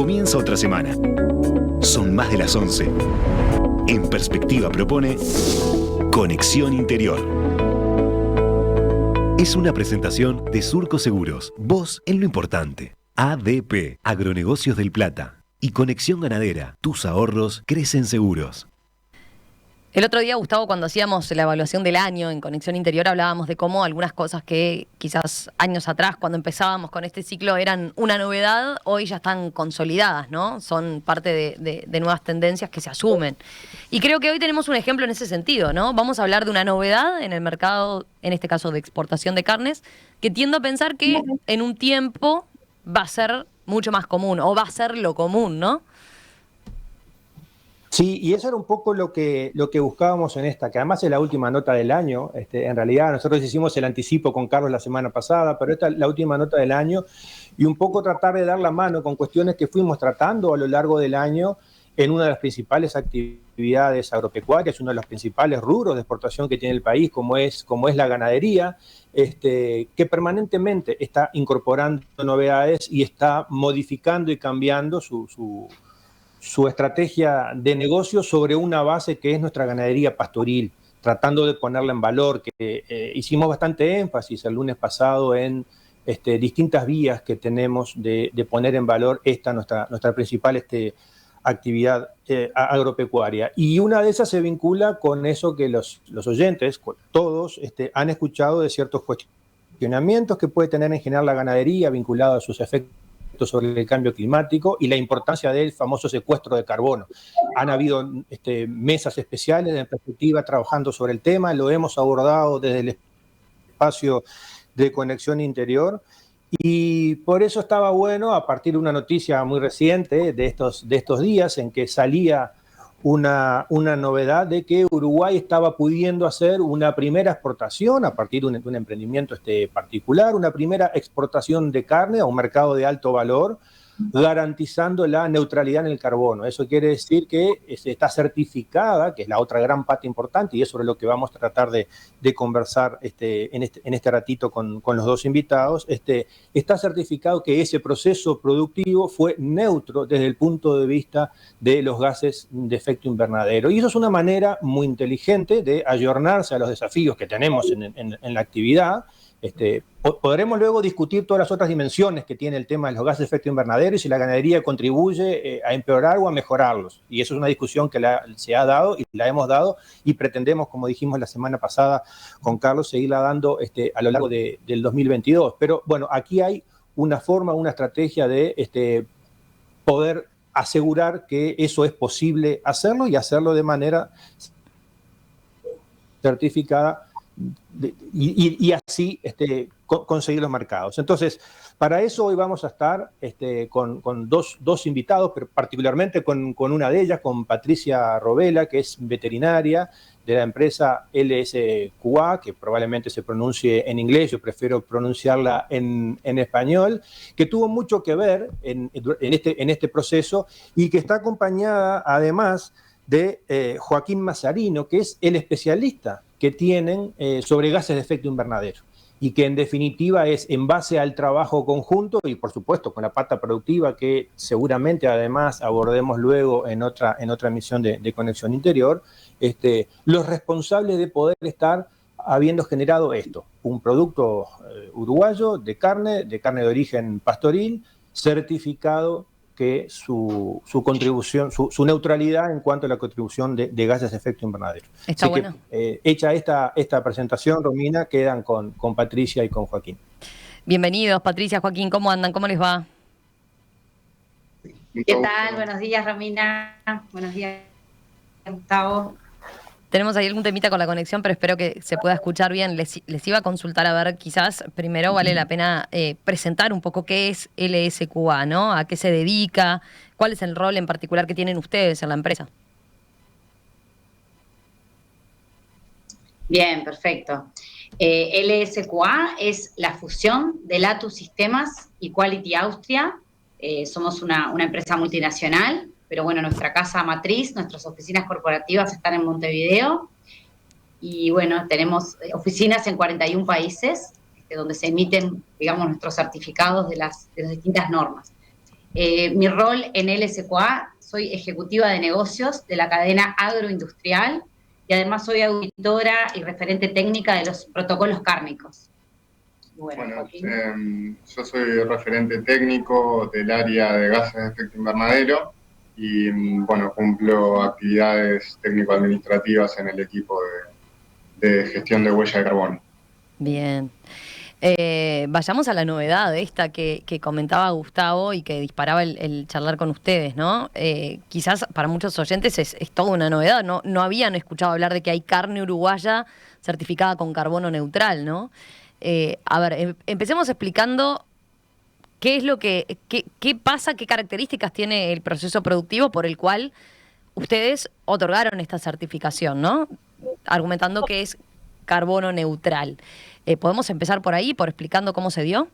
Comienza otra semana. Son más de las 11. En Perspectiva propone Conexión Interior. Es una presentación de Surco Seguros. Vos en lo importante. ADP, Agronegocios del Plata. Y Conexión Ganadera. Tus ahorros crecen seguros. El otro día, Gustavo, cuando hacíamos la evaluación del año en Conexión Interior, hablábamos de cómo algunas cosas que quizás años atrás, cuando empezábamos con este ciclo, eran una novedad, hoy ya están consolidadas, ¿no? Son parte de nuevas tendencias que se asumen. Y creo que hoy tenemos un ejemplo en ese sentido, ¿no? Vamos a hablar de una novedad en el mercado, en este caso de exportación de carnes, que tiendo a pensar que en un tiempo va a ser mucho más común, o va a ser lo común, ¿no? Sí, y eso era un poco lo que buscábamos en esta, que además es la última nota del año. En realidad nosotros hicimos el anticipo con Carlos la semana pasada, pero esta es la última nota del año, y un poco tratar de dar la mano con cuestiones que fuimos tratando a lo largo del año en una de las principales actividades agropecuarias, uno de los principales rubros de exportación que tiene el país, como es la ganadería, que permanentemente está incorporando novedades y está modificando y cambiando su estrategia de negocio sobre una base que es nuestra ganadería pastoril, tratando de ponerla en valor, que hicimos bastante énfasis el lunes pasado en distintas vías que tenemos de poner en valor esta nuestra principal actividad agropecuaria. Y una de esas se vincula con eso que los oyentes, todos, han escuchado de ciertos cuestionamientos que puede tener en general la ganadería vinculado a sus efectos sobre el cambio climático y la importancia del famoso secuestro de carbono. Han habido mesas especiales en perspectiva trabajando sobre el tema, lo hemos abordado desde el espacio de Conexión Interior, y por eso estaba bueno, a partir de una noticia muy reciente de estos días en que salía una novedad de que Uruguay estaba pudiendo hacer una primera exportación a partir de un emprendimiento particular, una primera exportación de carne a un mercado de alto valor, garantizando la neutralidad en el carbono. Eso quiere decir que está certificada, que es la otra gran pata importante, y es sobre lo que vamos a tratar de conversar en este ratito con los dos invitados. Está certificado que ese proceso productivo fue neutro desde el punto de vista de los gases de efecto invernadero. Y eso es una manera muy inteligente de ayornarse a los desafíos que tenemos en la actividad. Podremos luego discutir todas las otras dimensiones que tiene el tema de los gases de efecto invernadero y si la ganadería contribuye a empeorar o a mejorarlos. Y eso es una discusión que se ha dado y la hemos dado, y pretendemos, como dijimos la semana pasada con Carlos, seguirla dando a lo largo del 2022. Pero bueno, aquí hay una forma, una estrategia de poder asegurar que eso es posible hacerlo y hacerlo de manera certificada, y así conseguir los mercados. Entonces, para eso hoy vamos a estar con dos invitados, pero particularmente con una de ellas, con Patricia Robela, que es veterinaria de la empresa LSQA, que probablemente se pronuncie en inglés, yo prefiero pronunciarla en español, que tuvo mucho que ver en este proceso, y que está acompañada además de Joaquín Mazarino, que es el especialista que tienen sobre gases de efecto invernadero, y que en definitiva es en base al trabajo conjunto y por supuesto con la pata productiva que seguramente además abordemos luego en otra emisión de Conexión Interior, los responsables de poder estar habiendo generado esto, un producto uruguayo de carne de origen pastoril, certificado que su contribución, su neutralidad en cuanto a la contribución de gases de efecto invernadero. Está Así bueno. que, hecha esta presentación, Romina, quedan con Patricia y con Joaquín. Bienvenidos, Patricia, Joaquín, ¿cómo andan? ¿Cómo les va? ¿Qué tal? Buenos días, Romina. Buenos días, Gustavo. Tenemos ahí algún temita con la conexión, pero espero que se pueda escuchar bien. Les iba a consultar, a ver, quizás primero vale la pena presentar un poco qué es LSQA, ¿no? ¿A qué se dedica? ¿Cuál es el rol en particular que tienen ustedes en la empresa? Bien, perfecto. LSQA es la fusión de Latus Sistemas y Quality Austria. Somos una empresa multinacional, pero bueno, nuestra casa matriz, nuestras oficinas corporativas están en Montevideo, y bueno, tenemos oficinas en 41 países donde se emiten, digamos, nuestros certificados de las distintas normas. Mi rol en LSQA, soy ejecutiva de negocios de la cadena agroindustrial y además soy auditora y referente técnica de los protocolos cárnicos. Bueno, yo soy referente técnico del área de gases de efecto invernadero y, bueno, cumplo actividades técnico-administrativas en el equipo de gestión de huella de carbono. Bien. Vayamos a la novedad esta que comentaba Gustavo y que disparaba el charlar con ustedes, ¿no? Quizás para muchos oyentes es toda una novedad, no habían escuchado hablar de que hay carne uruguaya certificada con carbono neutral, ¿no? A ver, empecemos explicando qué es lo qué pasa, qué características tiene el proceso productivo por el cual ustedes otorgaron esta certificación, ¿no? Argumentando que es carbono neutral. ¿Podemos empezar por ahí, por explicando cómo se dio?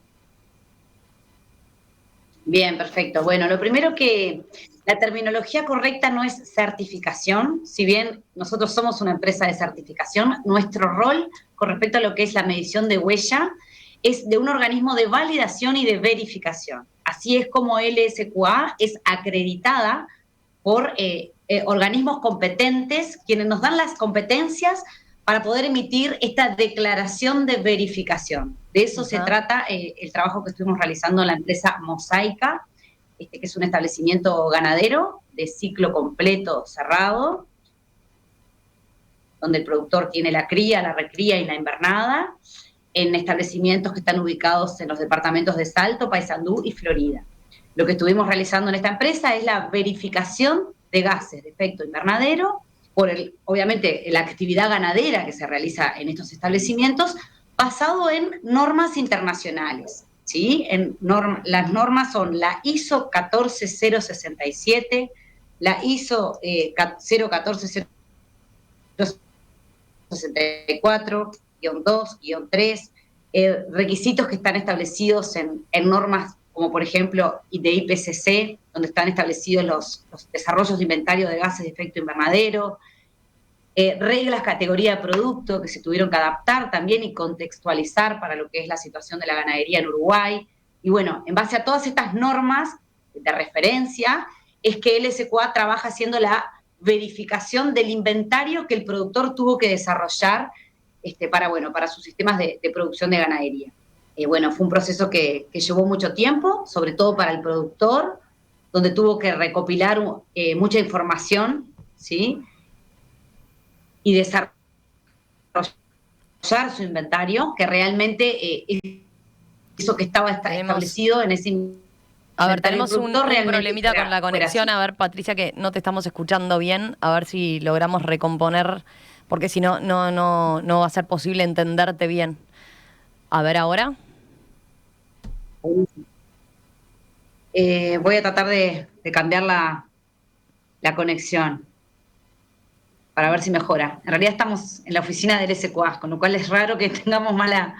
Bien, perfecto. Bueno, lo primero que la terminología correcta no es certificación. Si bien nosotros somos una empresa de certificación, nuestro rol con respecto a lo que es la medición de huella es de un organismo de validación y de verificación. Así es como LSQA es acreditada por organismos competentes, quienes nos dan las competencias para poder emitir esta declaración de verificación. De eso se trata el trabajo que estuvimos realizando en la empresa Mosaica, que es un establecimiento ganadero de ciclo completo cerrado, donde el productor tiene la cría, la recría y la invernada, en establecimientos que están ubicados en los departamentos de Salto, Paysandú y Florida. Lo que estuvimos realizando en esta empresa es la verificación de gases de efecto invernadero, obviamente la actividad ganadera que se realiza en estos establecimientos, basado en normas internacionales, ¿sí? Las normas son la ISO 14067, la ISO 014-064-2-3, requisitos que están establecidos en normas como por ejemplo de IPCC, donde están establecidos los desarrollos de inventario de gases de efecto invernadero, reglas categoría de producto que se tuvieron que adaptar también y contextualizar para lo que es la situación de la ganadería en Uruguay. Y bueno, en base a todas estas normas de referencia, es que LSQA trabaja haciendo la verificación del inventario que el productor tuvo que desarrollar para sus sistemas de producción de ganadería. Bueno, fue un proceso que llevó mucho tiempo, sobre todo para el productor, donde tuvo que recopilar mucha información, ¿sí? Y desarrollar su inventario, que realmente eso que estaba establecido en ese inventario. A ver, tenemos un problemita con la conexión. A ver, Patricia, que no te estamos escuchando bien. A ver si logramos recomponer, porque si no va a ser posible entenderte bien. A ver, ahora. Voy a tratar de cambiar la conexión para ver si mejora. En realidad estamos en la oficina del SQA, con lo cual es raro que tengamos mala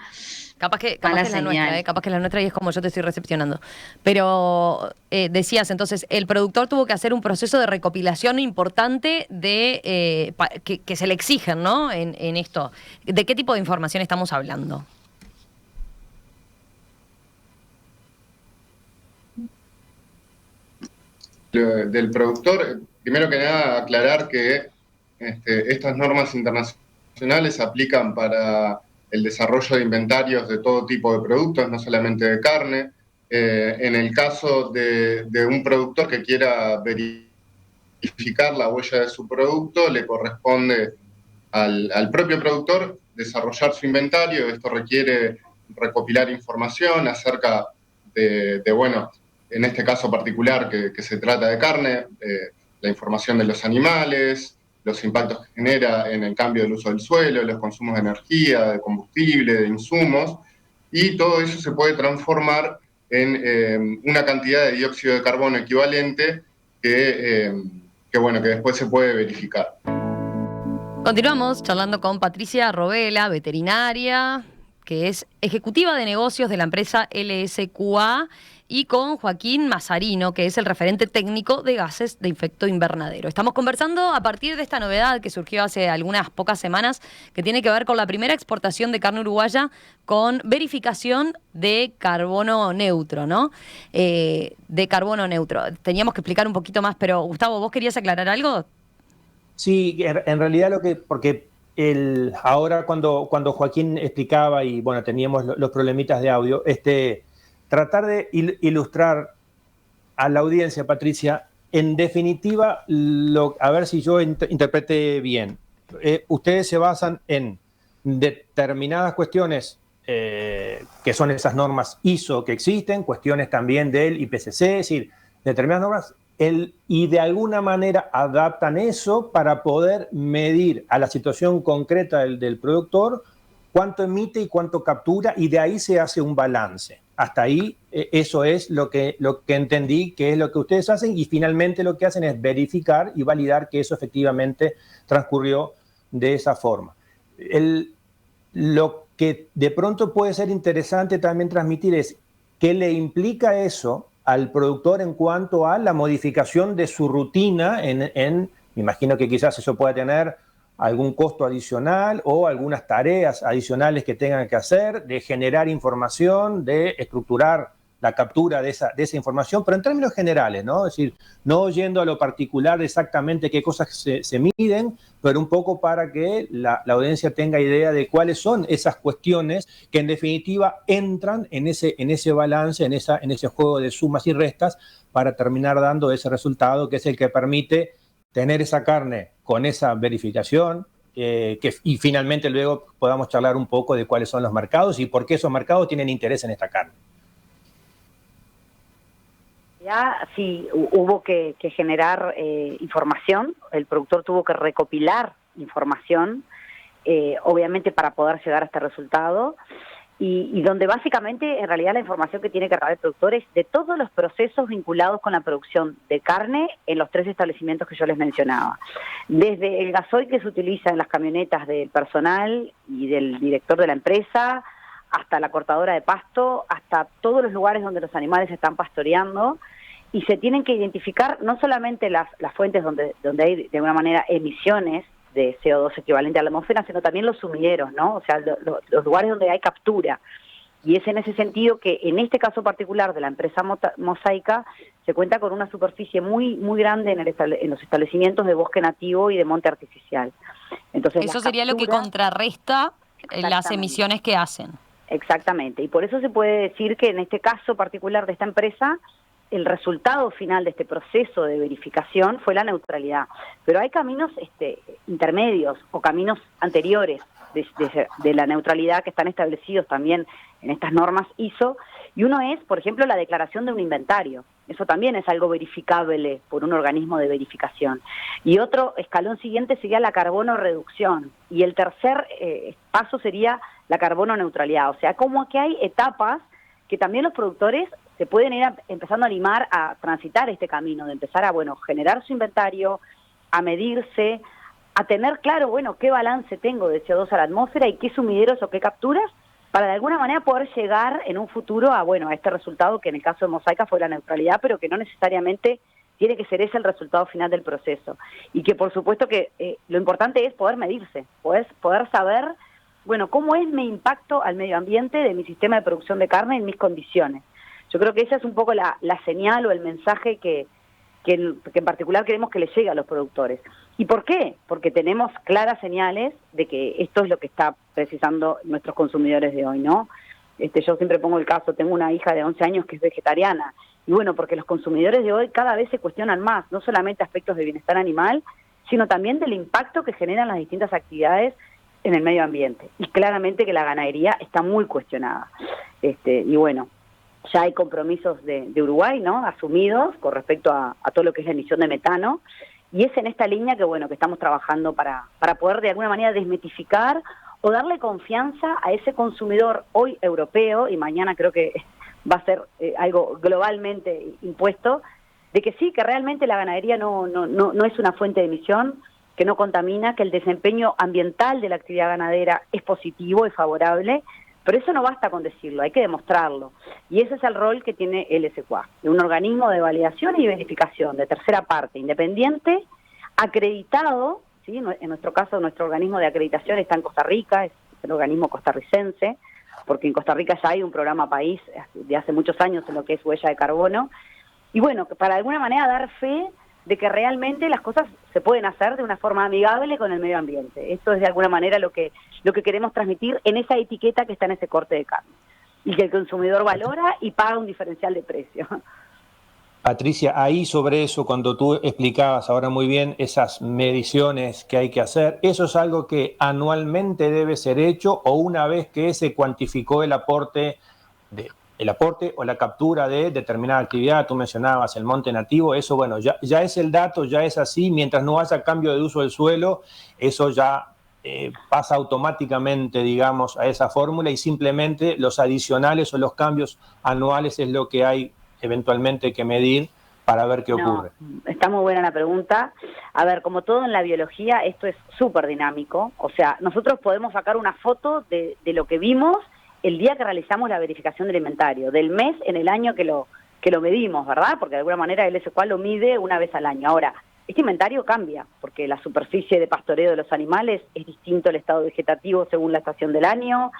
Capaz que es la nuestra, capaz que es la nuestra y es como yo te estoy recepcionando. Pero decías, entonces, el productor tuvo que hacer un proceso de recopilación importante de que se le exigen, ¿no? En esto. ¿De qué tipo de información estamos hablando? Del productor, primero que nada aclarar que estas normas internacionales se aplican para el desarrollo de inventarios de todo tipo de productos, no solamente de carne. En el caso de un productor que quiera verificar la huella de su producto, le corresponde al propio productor desarrollar su inventario. Esto requiere recopilar información acerca bueno, en este caso particular que se trata de carne, la información de los animales, los impactos que genera en el cambio del uso del suelo, los consumos de energía, de combustible, de insumos, y todo eso se puede transformar en una cantidad de dióxido de carbono equivalente que después se puede verificar. Continuamos charlando con Patricia Robela, veterinaria, que es ejecutiva de negocios de la empresa LSQA y con Joaquín Mazarino, que es el referente técnico de gases de efecto invernadero. Estamos conversando a partir de esta novedad que surgió hace algunas pocas semanas, que tiene que ver con la primera exportación de carne uruguaya con verificación de carbono neutro, ¿no? De carbono neutro. Teníamos que explicar un poquito más, pero Gustavo, ¿vos querías aclarar algo? Sí, en realidad porque ahora cuando Joaquín explicaba y bueno, teníamos los problemitas de audio, tratar de ilustrar a la audiencia, Patricia, en definitiva, a ver si yo interpreté bien. Ustedes se basan en determinadas cuestiones que son esas normas ISO que existen, cuestiones también del IPCC, es decir, determinadas normas, y de alguna manera adaptan eso para poder medir a la situación concreta del productor cuánto emite y cuánto captura, y de ahí se hace un balance. Hasta ahí, eso es lo que entendí que es lo que ustedes hacen, y finalmente lo que hacen es verificar y validar que eso efectivamente transcurrió de esa forma. Lo que de pronto puede ser interesante también transmitir es qué le implica eso al productor en cuanto a la modificación de su rutina me imagino que quizás eso pueda tener algún costo adicional o algunas tareas adicionales que tengan que hacer, de generar información, de estructurar la captura de esa información, pero en términos generales, ¿no? Es decir, no yendo a lo particular de exactamente qué cosas se miden, pero un poco para que la audiencia tenga idea de cuáles son esas cuestiones que en definitiva entran en ese balance, en ese juego de sumas y restas, para terminar dando ese resultado que es el que permite tener esa carne con esa verificación, y finalmente luego podamos charlar un poco de cuáles son los mercados y por qué esos mercados tienen interés en esta carne. Ya sí hubo que generar información, el productor tuvo que recopilar información, obviamente para poder llegar a este resultado, y donde básicamente en realidad la información que tiene que recabar el productor es de todos los procesos vinculados con la producción de carne en los 3 establecimientos que yo les mencionaba. Desde el gasoil que se utiliza en las camionetas del personal y del director de la empresa, hasta la cortadora de pasto, hasta todos los lugares donde los animales están pastoreando, y se tienen que identificar no solamente las fuentes donde hay de alguna manera emisiones de CO2 equivalente a la atmósfera, sino también los sumideros, ¿no? O sea, los lugares donde hay captura. Y es en ese sentido que en este caso particular de la empresa Mosaica se cuenta con una superficie muy grande en los establecimientos de bosque nativo y de monte artificial. Entonces, eso sería lo que contrarresta las emisiones que hacen. Exactamente, y por eso se puede decir que en este caso particular de esta empresa, el resultado final de este proceso de verificación fue la neutralidad. Pero hay caminos intermedios o caminos anteriores de la neutralidad que están establecidos también en estas normas ISO, y uno es, por ejemplo, la declaración de un inventario. Eso también es algo verificable por un organismo de verificación. Y otro escalón siguiente sería la carbono reducción, y el tercer paso sería la carbono neutralidad. O sea, como que hay etapas que también los productores se pueden ir empezando a animar a transitar este camino, de empezar a, generar su inventario, a medirse, a tener claro, qué balance tengo de CO2 a la atmósfera y qué sumideros o qué capturas, para de alguna manera poder llegar en un futuro a este resultado que en el caso de Mosaica fue la neutralidad, pero que no necesariamente tiene que ser ese el resultado final del proceso. Y que por supuesto que lo importante es poder medirse, poder saber, cómo es mi impacto al medio ambiente de mi sistema de producción de carne en mis condiciones. Yo creo que esa es un poco la señal o el mensaje que en particular queremos que le llegue a los productores. ¿Y por qué? Porque tenemos claras señales de que esto es lo que está precisando nuestros consumidores de hoy, ¿no? Yo siempre pongo el caso, tengo una hija de 11 años que es vegetariana, y porque los consumidores de hoy cada vez se cuestionan más, no solamente aspectos de bienestar animal, sino también del impacto que generan las distintas actividades en el medio ambiente. Y claramente que la ganadería está muy cuestionada. Ya hay compromisos de Uruguay, ¿no?, asumidos con respecto a todo lo que es la emisión de metano, y es en esta línea que estamos trabajando para poder de alguna manera desmitificar o darle confianza a ese consumidor hoy europeo, y mañana creo que va a ser algo globalmente impuesto, de que sí, que realmente la ganadería no es una fuente de emisión, que no contamina, que el desempeño ambiental de la actividad ganadera es positivo, es favorable, Pero eso no basta con decirlo, hay que demostrarlo. Y ese es el rol que tiene el SQA, un organismo de validación y verificación de tercera parte, independiente, acreditado, ¿sí? En nuestro caso, nuestro organismo de acreditación está en Costa Rica, es el organismo costarricense, porque en Costa Rica ya hay un programa país de hace muchos años en lo que es huella de carbono. Y bueno, para de alguna manera dar fe de que realmente las cosas se pueden hacer de una forma amigable con el medio ambiente. Esto es de alguna manera lo que queremos transmitir en esa etiqueta que está en ese corte de carne. Y que el consumidor valora y paga un diferencial de precio. Patricia, ahí sobre eso, cuando tú explicabas ahora muy bien esas mediciones que hay que hacer, ¿eso es algo que anualmente debe ser hecho o una vez que se cuantificó el aporte o la captura de determinada actividad? Tú mencionabas el monte nativo, eso bueno, ya es el dato, ya es así, mientras no haya cambio de uso del suelo, eso ya pasa automáticamente, digamos, a esa fórmula y simplemente los adicionales o los cambios anuales es lo que hay eventualmente que medir para ver qué ocurre. Está muy buena la pregunta. A ver, como todo en la biología, esto es súper dinámico. O sea, nosotros podemos sacar una foto de lo que vimos el día que realizamos la verificación del inventario, del mes en el año que lo medimos, ¿verdad? Porque de alguna manera el SQA lo mide una vez al año. Ahora, este inventario cambia, porque la superficie de pastoreo de los animales es distinto al estado vegetativo según la estación del año,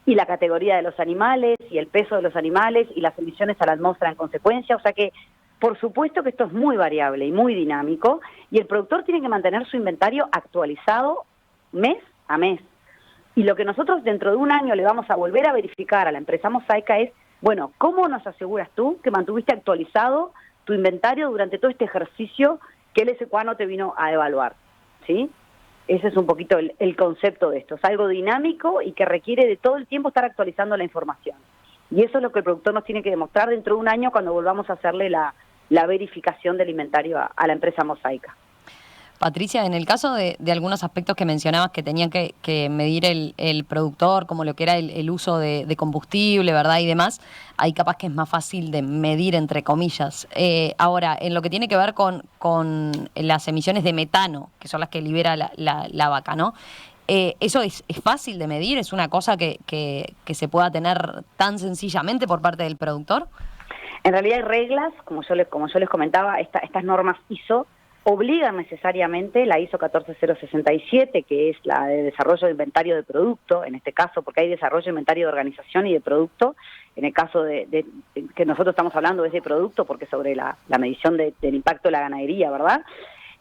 y la categoría de los animales, y el peso de los animales, y las emisiones a la atmósfera en consecuencia. O sea que, por supuesto que esto es muy variable y muy dinámico, y el productor tiene que mantener su inventario actualizado mes a mes. Y lo que nosotros dentro de un año le vamos a volver a verificar a la empresa Mosaica es, bueno, ¿cómo nos aseguras tú que mantuviste actualizado tu inventario durante todo este ejercicio que el SQA no te vino a evaluar? ¿Sí? Ese es un poquito el concepto de esto. Es algo dinámico y que requiere de todo el tiempo estar actualizando la información. Y eso es lo que el productor nos tiene que demostrar dentro de un año cuando volvamos a hacerle la verificación del inventario a la empresa Mosaica. Patricia, en el caso de algunos aspectos que mencionabas que tenían que medir el productor, como lo que era el uso de combustible, ¿verdad? Y demás, ahí capaz que es más fácil de medir, entre comillas. Ahora, en lo que tiene que ver con las emisiones de metano, que son las que libera la vaca, ¿no? ¿Eso es fácil de medir? ¿Es una cosa que se pueda tener tan sencillamente por parte del productor? En realidad hay reglas, como yo les comentaba, estas normas ISO obligan necesariamente la ISO 14067, que es la de desarrollo de inventario de producto, en este caso, porque hay desarrollo de inventario de organización y de producto, en el caso de que nosotros estamos hablando de ese producto, porque sobre la medición del impacto de la ganadería, ¿verdad?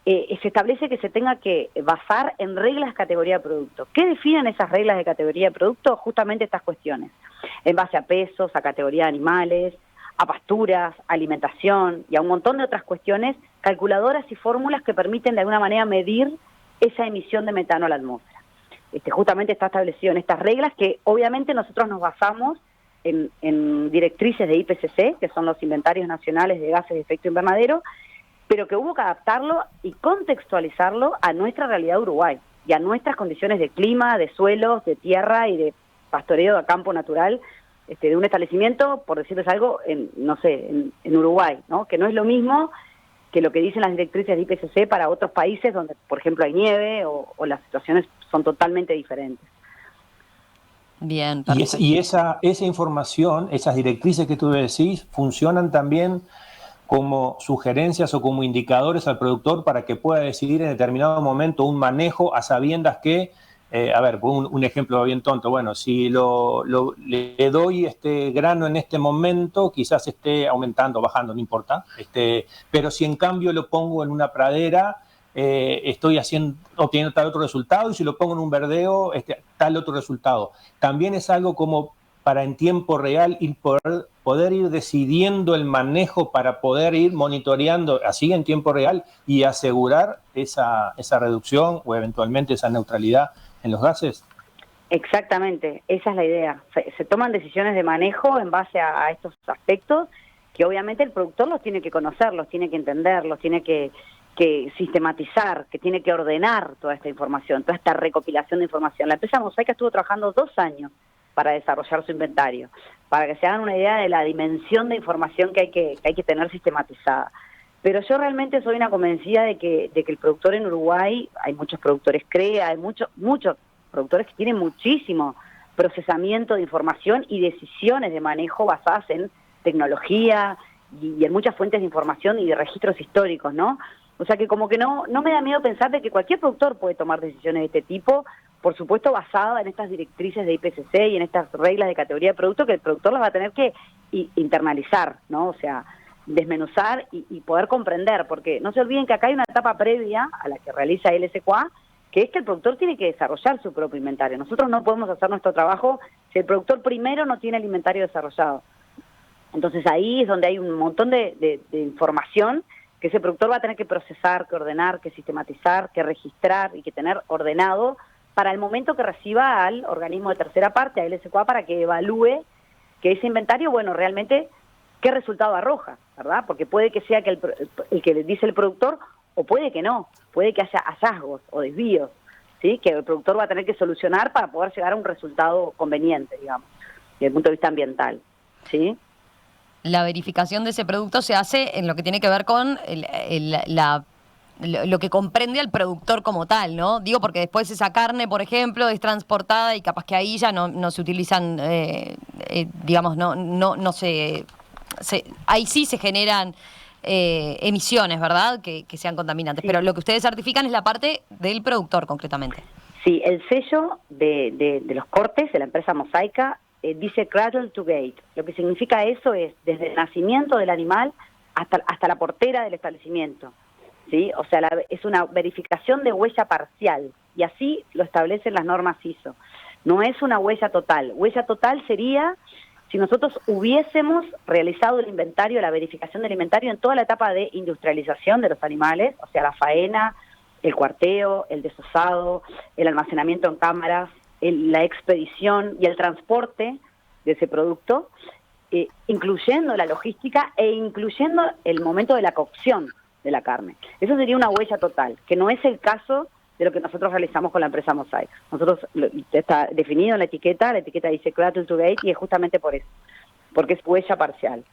Se establece que se tenga que basar en reglas de categoría de producto. ¿Qué definen esas reglas de categoría de producto? Justamente estas cuestiones, en base a pesos, a categoría de animales, a pasturas, alimentación y a un montón de otras cuestiones, calculadoras y fórmulas que permiten de alguna manera medir esa emisión de metano a la atmósfera. Justamente está establecido en estas reglas que obviamente nosotros nos basamos en directrices de IPCC, que son los inventarios nacionales de gases de efecto invernadero, pero que hubo que adaptarlo y contextualizarlo a nuestra realidad de Uruguay y a nuestras condiciones de clima, de suelos, de tierra y de pastoreo a campo natural, de un establecimiento, por decirles algo, en Uruguay, ¿no? Que no es lo mismo que lo que dicen las directrices de IPCC para otros países donde, por ejemplo, hay nieve o las situaciones son totalmente diferentes. Bien. Y esa información, esas directrices que tú decís, funcionan también como sugerencias o como indicadores al productor para que pueda decidir en determinado momento un manejo a sabiendas que, un ejemplo bien tonto, bueno, si le doy este grano en este momento, quizás esté aumentando, bajando, no importa, pero si en cambio lo pongo en una pradera, estoy obteniendo tal otro resultado, y si lo pongo en un verdeo, tal otro resultado. También es algo como para en tiempo real poder ir decidiendo el manejo para poder ir monitoreando así en tiempo real y asegurar esa reducción o eventualmente esa neutralidad en los gases. Exactamente, esa es la idea. Se toman decisiones de manejo en base a estos aspectos que obviamente el productor los tiene que conocer, los tiene que entender, los tiene que sistematizar, que tiene que ordenar toda esta información, toda esta recopilación de información. La empresa Mosaica estuvo trabajando 2 años para desarrollar su inventario, para que se hagan una idea de la dimensión de información que hay que tener sistematizada. Pero yo realmente soy una convencida de que el productor en Uruguay, hay muchos productores CREA, hay muchos productores que tienen muchísimo procesamiento de información y decisiones de manejo basadas en tecnología y en muchas fuentes de información y de registros históricos, ¿no? O sea que como que no me da miedo pensar de que cualquier productor puede tomar decisiones de este tipo, por supuesto basada en estas directrices de IPCC y en estas reglas de categoría de producto que el productor las va a tener que internalizar, ¿no? O sea, desmenuzar y poder comprender, porque no se olviden que acá hay una etapa previa a la que realiza LSQA, que es que el productor tiene que desarrollar su propio inventario. Nosotros no podemos hacer nuestro trabajo si el productor primero no tiene el inventario desarrollado. Entonces ahí es donde hay un montón de información que ese productor va a tener que procesar, que ordenar, que sistematizar, que registrar y que tener ordenado para el momento que reciba al organismo de tercera parte, a LSQA, para que evalúe que ese inventario, bueno, realmente qué resultado arroja, ¿verdad? Porque puede que sea que el que le dice el productor, o puede que no, puede que haya hallazgos o desvíos, ¿sí? Que el productor va a tener que solucionar para poder llegar a un resultado conveniente, digamos, desde el punto de vista ambiental, ¿sí? La verificación de ese producto se hace en lo que tiene que ver con lo que comprende al productor como tal, ¿no? Digo, porque después esa carne, por ejemplo, es transportada y capaz que ahí ya no se utilizan, digamos, no se ahí sí se generan emisiones, ¿verdad? Que sean contaminantes. Sí. Pero lo que ustedes certifican es la parte del productor, concretamente. Sí, el sello de los cortes de la empresa Mosaica dice cradle to gate. Lo que significa eso es desde el nacimiento del animal hasta la portera del establecimiento, ¿sí? O sea, es una verificación de huella parcial, y así lo establecen las normas ISO. No es una huella total. Huella total sería si nosotros hubiésemos realizado el inventario, la verificación del inventario en toda la etapa de industrialización de los animales, o sea, la faena, el cuarteo, el desosado, el almacenamiento en cámaras, la expedición y el transporte de ese producto, incluyendo la logística e incluyendo el momento de la cocción de la carne. Eso sería una huella total, que no es el caso de lo que nosotros realizamos con la empresa Mosaic. Nosotros, está definido en la etiqueta dice cradle to gate, y es justamente por eso, porque es huella parcial.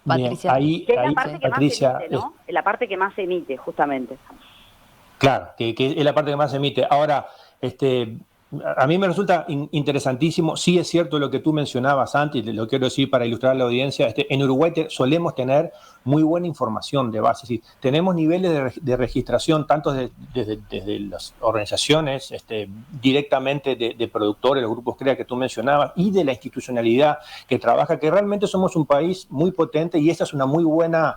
Patricia. Bien, Que es la parte que Patricia, más emite, ¿no? Es la parte que más emite, justamente. Claro, que es la parte que más se emite. Ahora, a mí me resulta interesantísimo, sí es cierto lo que tú mencionabas antes, lo quiero decir para ilustrar a la audiencia, en Uruguay solemos tener muy buena información de base, sí, tenemos niveles de registración tanto desde las organizaciones, directamente de productores, los grupos CREA que tú mencionabas, y de la institucionalidad que trabaja, que realmente somos un país muy potente, y esa es una muy buena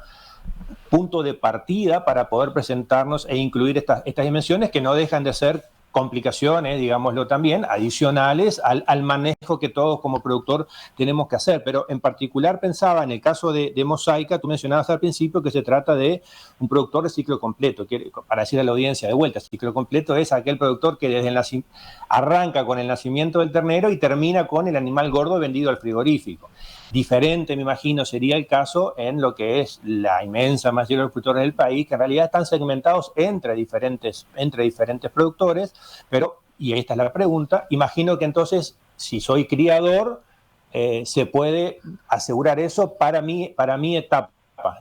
punto de partida para poder presentarnos e incluir estas dimensiones que no dejan de ser complicaciones, digámoslo también, adicionales al manejo que todos como productor tenemos que hacer. Pero en particular pensaba en el caso de Mosaica, tú mencionabas al principio que se trata de un productor de ciclo completo, para decir a la audiencia de vuelta, ciclo completo es aquel productor que desde arranca con el nacimiento del ternero y termina con el animal gordo vendido al frigorífico. Diferente, me imagino, sería el caso en lo que es la inmensa mayoría de los productores del país, que en realidad están segmentados entre diferentes productores, pero, y esta es la pregunta, imagino que entonces, si soy criador, se puede asegurar eso para mi etapa,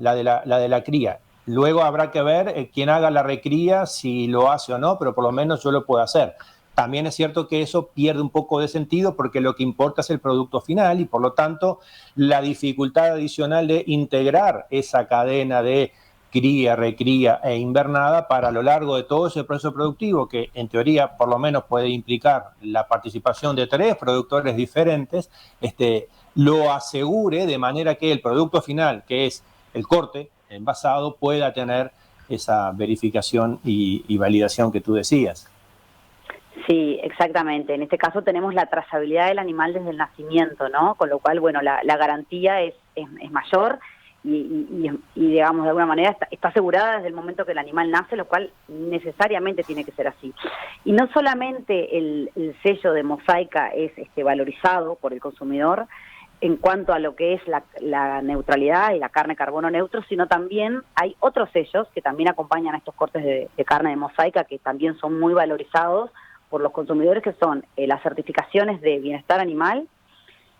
la de la cría. Luego habrá que ver quién haga la recría, si lo hace o no, pero por lo menos yo lo puedo hacer. También es cierto que eso pierde un poco de sentido porque lo que importa es el producto final y por lo tanto la dificultad adicional de integrar esa cadena de cría, recría e invernada para a lo largo de todo ese proceso productivo que en teoría por lo menos puede implicar la participación de 3 productores diferentes, lo asegure de manera que el producto final, que es el corte envasado, pueda tener esa verificación y validación que tú decías. Sí, exactamente. En este caso tenemos la trazabilidad del animal desde el nacimiento, ¿no? Con lo cual, bueno, la garantía es mayor y digamos, de alguna manera está asegurada desde el momento que el animal nace, lo cual necesariamente tiene que ser así. Y no solamente el sello de Mosaica es valorizado por el consumidor en cuanto a lo que es la neutralidad y la carne carbono neutro, sino también hay otros sellos que también acompañan a estos cortes de carne de Mosaica que también son muy valorizados por los consumidores, que son las certificaciones de bienestar animal,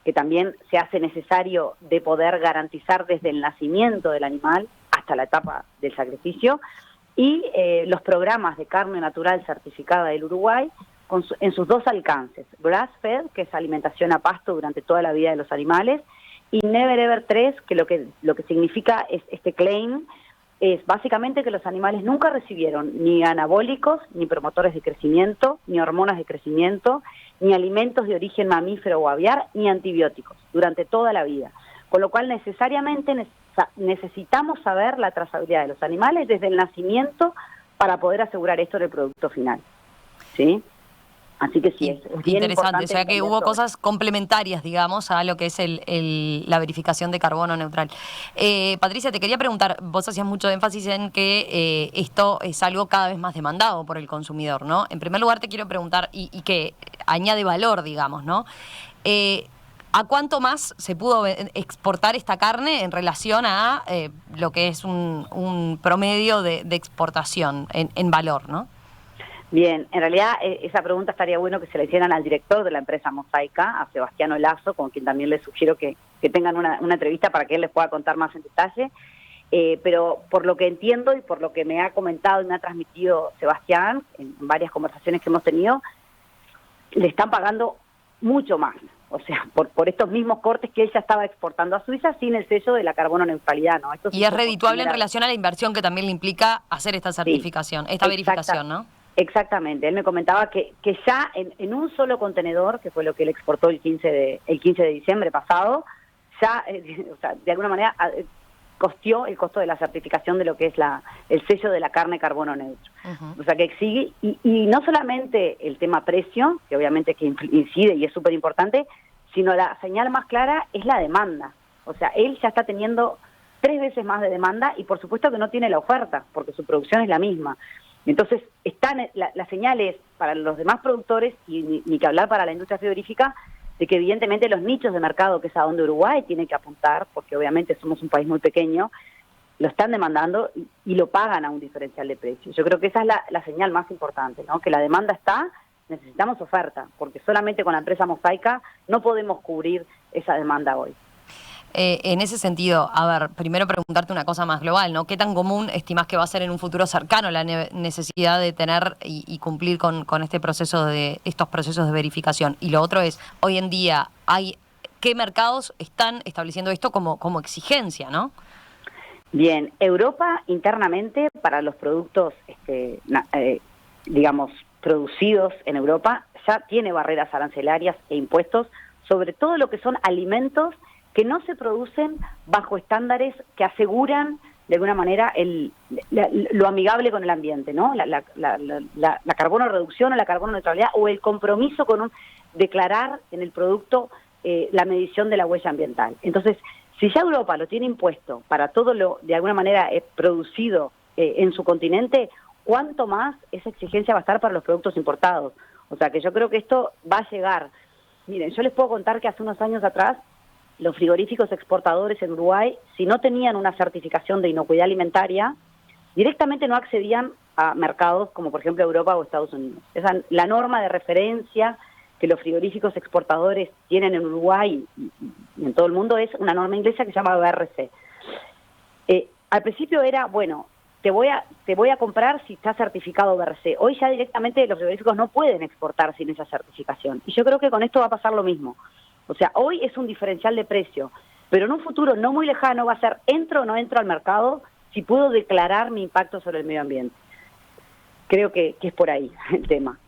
que también se hace necesario de poder garantizar desde el nacimiento del animal hasta la etapa del sacrificio, y los programas de carne natural certificada del Uruguay, en sus dos alcances. Grass-fed, que es alimentación a pasto durante toda la vida de los animales, y Never Ever 3, que lo que significa es este claim, es básicamente que los animales nunca recibieron ni anabólicos, ni promotores de crecimiento, ni hormonas de crecimiento, ni alimentos de origen mamífero o aviar, ni antibióticos durante toda la vida. Con lo cual necesariamente necesitamos saber la trazabilidad de los animales desde el nacimiento para poder asegurar esto en el producto final. ¿Sí? Así que sí, es bien interesante, o sea que hubo esto. cosas complementarias, digamos, a lo que es la verificación de carbono neutral. Patricia, te quería preguntar, vos hacías mucho énfasis en que esto es algo cada vez más demandado por el consumidor, ¿no? En primer lugar te quiero preguntar, y que añade valor, digamos, ¿no? ¿A cuánto más se pudo exportar esta carne en relación a lo que es un promedio de exportación en valor, ¿no? Bien, en realidad esa pregunta estaría bueno que se la hicieran al director de la empresa Mosaica, a Sebastiano Lazo, con quien también les sugiero que tengan una entrevista para que él les pueda contar más en detalle. Pero por lo que entiendo y por lo que me ha comentado y me ha transmitido Sebastián en varias conversaciones que hemos tenido, le están pagando mucho más. O sea, por estos mismos cortes que él ya estaba exportando a Suiza sin el sello de la carbono neutralidad, ¿no? Esto y es redituable en relación a la inversión que también le implica hacer esta certificación, esta verificación, ¿no? Exactamente, él me comentaba que ya en un solo contenedor, que fue lo que él exportó el 15 de diciembre pasado, ya o sea, de alguna manera costeó el costo de la certificación de lo que es el sello de la carne carbono neutro. O sea que exige, y no solamente el tema precio, que obviamente que incide y es súper importante, sino la señal más clara es la demanda. O sea, él ya está teniendo 3 veces más de demanda y por supuesto que no tiene la oferta, porque su producción es la misma. Entonces, las señales para los demás productores, y ni que hablar para la industria frigorífica, de que evidentemente los nichos de mercado, que es a donde Uruguay tiene que apuntar, porque obviamente somos un país muy pequeño, lo están demandando y lo pagan a un diferencial de precios. Yo creo que esa es la señal más importante, ¿no? Que la demanda está, necesitamos oferta, porque solamente con la empresa Mosaica no podemos cubrir esa demanda hoy. En ese sentido, a ver, primero preguntarte una cosa más global, ¿no? ¿Qué tan común estimás que va a ser en un futuro cercano la necesidad de tener y cumplir con estos procesos de verificación? Y lo otro es, hoy en día, ¿qué mercados están estableciendo esto como exigencia, no? Bien, Europa internamente para los productos, digamos, producidos en Europa, ya tiene barreras arancelarias e impuestos sobre todo lo que son alimentos que no se producen bajo estándares que aseguran de alguna manera lo amigable con el ambiente, ¿no? La carbono reducción o la carbono neutralidad o el compromiso con declarar en el producto la medición de la huella ambiental. Entonces, si ya Europa lo tiene impuesto para todo lo de alguna manera producido en su continente, ¿cuánto más esa exigencia va a estar para los productos importados? O sea que yo creo que esto va a llegar. Miren, yo les puedo contar que hace unos años atrás los frigoríficos exportadores en Uruguay, si no tenían una certificación de inocuidad alimentaria, directamente no accedían a mercados como por ejemplo Europa o Estados Unidos. La norma de referencia que los frigoríficos exportadores tienen en Uruguay y en todo el mundo es una norma inglesa que se llama BRC. Al principio era, bueno, te voy a comprar si está certificado BRC. Hoy ya directamente los frigoríficos no pueden exportar sin esa certificación. Y yo creo que con esto va a pasar lo mismo. O sea, hoy es un diferencial de precio, pero en un futuro no muy lejano va a ser entro o no entro al mercado si puedo declarar mi impacto sobre el medio ambiente. Creo que es por ahí el tema.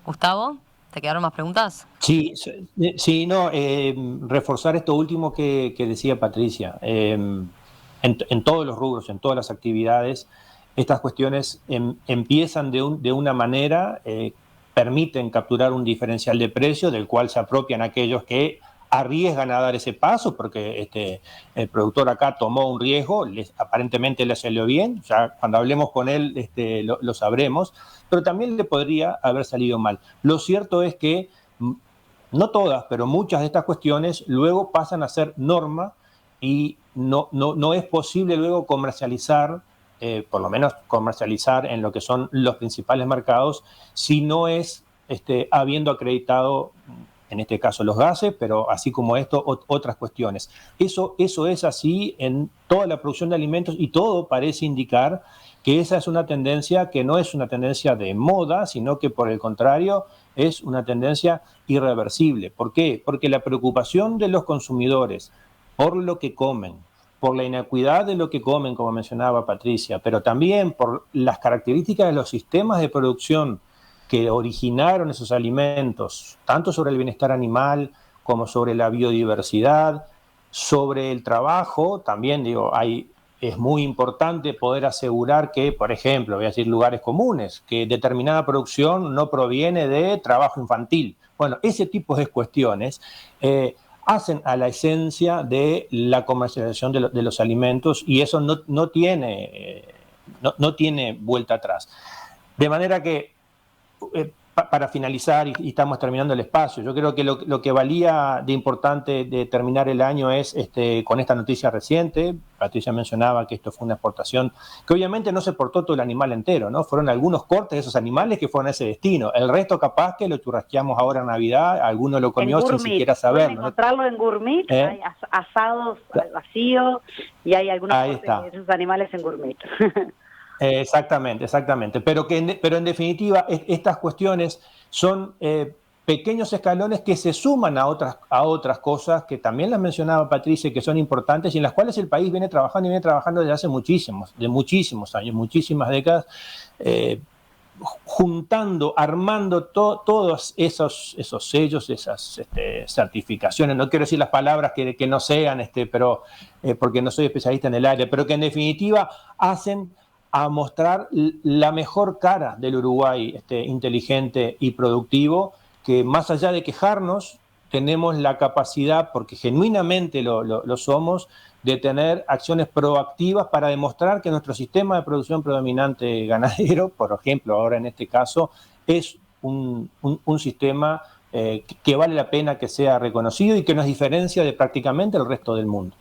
Gustavo, ¿te quedaron más preguntas? Sí, no, reforzar esto último que decía Patricia. En todos los rubros, en todas las actividades, estas cuestiones empiezan de una manera, permiten capturar un diferencial de precio del cual se apropian aquellos que arriesgan a dar ese paso, porque el productor acá tomó un riesgo, aparentemente le salió bien, ya cuando hablemos con él lo sabremos, pero también le podría haber salido mal. Lo cierto es que, no todas, pero muchas de estas cuestiones luego pasan a ser norma y no es posible luego comercializar, por lo menos comercializar en lo que son los principales mercados, si no es habiendo acreditado, en este caso los gases, pero así como esto, otras cuestiones. Eso es así en toda la producción de alimentos y todo parece indicar que esa es una tendencia que no es una tendencia de moda, sino que por el contrario es una tendencia irreversible. ¿Por qué? Porque la preocupación de los consumidores por lo que comen, por la inequidad de lo que comen, como mencionaba Patricia, pero también por las características de los sistemas de producción que originaron esos alimentos, tanto sobre el bienestar animal como sobre la biodiversidad, sobre el trabajo, también es muy importante poder asegurar que, por ejemplo, voy a decir lugares comunes, que determinada producción no proviene de trabajo infantil. Bueno, ese tipo de cuestiones hacen a la esencia de la comercialización de los alimentos, y eso no tiene vuelta atrás. De manera que, para finalizar, y estamos terminando el espacio, yo creo que lo que valía de importante de terminar el año es con esta noticia reciente. Patricia mencionaba que esto fue una exportación que obviamente no se exportó todo el animal entero, ¿no? Fueron algunos cortes de esos animales que fueron a ese destino. El resto capaz que lo churrasqueamos ahora en Navidad, alguno lo comió sin siquiera saberlo. Pueden encontrarlo en Gourmet, hay asados al vacío y hay algunos cortes de esos animales en Gourmet. Exactamente. Pero en definitiva, estas cuestiones son pequeños escalones que se suman a otras cosas que también las mencionaba Patricia, que son importantes y en las cuales el país viene trabajando desde hace muchísimos años, muchísimas décadas, juntando, armando todos esos sellos, esas certificaciones. No quiero decir las palabras que no sean, pero porque no soy especialista en el área, pero que en definitiva hacen a mostrar la mejor cara del Uruguay inteligente y productivo, que más allá de quejarnos, tenemos la capacidad, porque genuinamente lo somos, de tener acciones proactivas para demostrar que nuestro sistema de producción predominante ganadero, por ejemplo, ahora en este caso, es un sistema que vale la pena que sea reconocido y que nos diferencia de prácticamente el resto del mundo.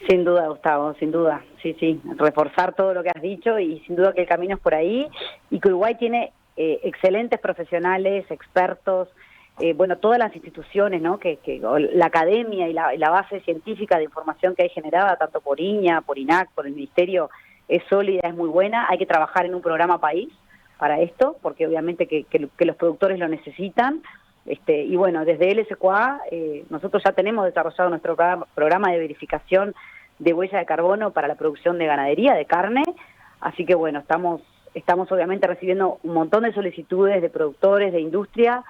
Sin duda, Gustavo, sin duda, sí, reforzar todo lo que has dicho y sin duda que el camino es por ahí y que Uruguay tiene excelentes profesionales, expertos, todas las instituciones, ¿no? que la academia y la base científica de información que hay generada, tanto por INAH, por INAC, por el Ministerio, es sólida, es muy buena. Hay que trabajar en un programa país para esto, porque obviamente que los productores lo necesitan. Y bueno, desde LSQA nosotros ya tenemos desarrollado nuestro programa de verificación de huella de carbono para la producción de ganadería, de carne, así que bueno, estamos obviamente recibiendo un montón de solicitudes de productores, de industria,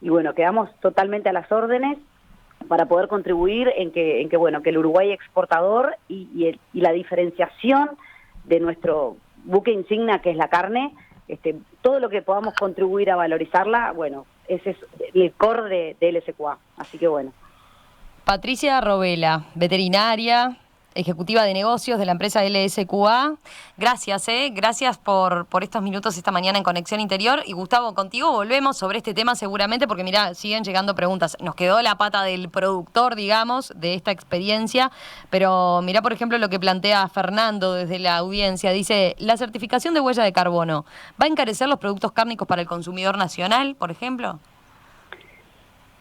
y bueno, quedamos totalmente a las órdenes para poder contribuir en que el Uruguay exportador y la diferenciación de nuestro buque insignia, que es la carne, todo lo que podamos contribuir a valorizarla, bueno, ese es el core de LSQA, así que bueno. Patricia Robela, veterinaria, ejecutiva de negocios de la empresa LSQA. Gracias por estos minutos esta mañana en Conexión Interior. Y Gustavo, contigo volvemos sobre este tema seguramente, porque mirá, siguen llegando preguntas. Nos quedó la pata del productor, digamos, de esta experiencia, pero mirá, por ejemplo, lo que plantea Fernando desde la audiencia. Dice, ¿la certificación de huella de carbono va a encarecer los productos cárnicos para el consumidor nacional, por ejemplo?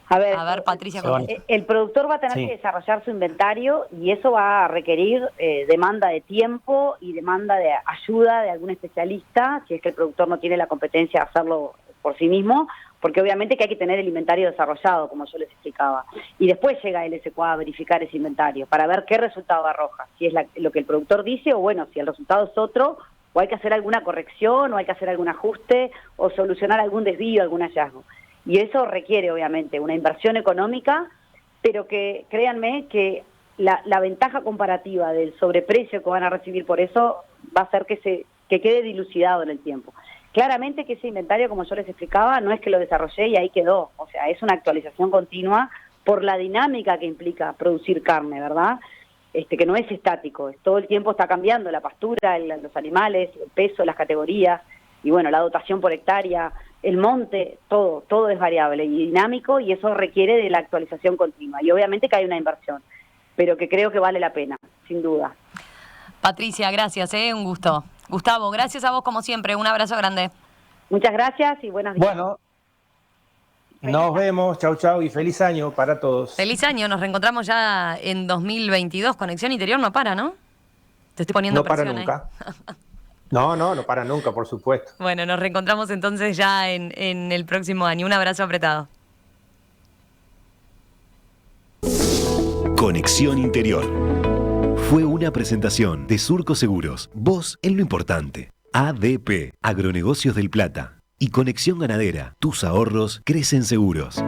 A ver, Patricia. El productor va a tener que desarrollar su inventario y eso va a requerir demanda de tiempo y demanda de ayuda de algún especialista, si es que el productor no tiene la competencia de hacerlo por sí mismo, porque obviamente que hay que tener el inventario desarrollado, como yo les explicaba. Y después llega el LSQA a verificar ese inventario para ver qué resultado arroja, si es lo que el productor dice o bueno, si el resultado es otro, o hay que hacer alguna corrección, o hay que hacer algún ajuste, o solucionar algún desvío, algún hallazgo. Y eso requiere, obviamente, una inversión económica, pero que, créanme, que la ventaja comparativa del sobreprecio que van a recibir por eso va a hacer que quede dilucidado en el tiempo. Claramente que ese inventario, como yo les explicaba, no es que lo desarrollé y ahí quedó. O sea, es una actualización continua por la dinámica que implica producir carne, ¿verdad? Que no es estático, todo el tiempo está cambiando la pastura, los animales, el peso, las categorías, y bueno, la dotación por hectárea, el monte, todo es variable y dinámico y eso requiere de la actualización continua. Y obviamente que hay una inversión, pero que creo que vale la pena, sin duda. Patricia, gracias, un gusto. Gustavo, gracias a vos como siempre, un abrazo grande. Muchas gracias y buenos días. Bueno, nos vemos, chau y feliz año para todos. Feliz año, nos reencontramos ya en 2022. Conexión Interior no para, ¿no? Te estoy poniendo presión. No para nunca. No, no para nunca, por supuesto. Bueno, nos reencontramos entonces ya en el próximo año. Un abrazo apretado. Conexión Interior. Fue una presentación de Surco Seguros. Vos en lo importante. ADP, Agronegocios del Plata. Y Conexión Ganadera. Tus ahorros crecen seguros.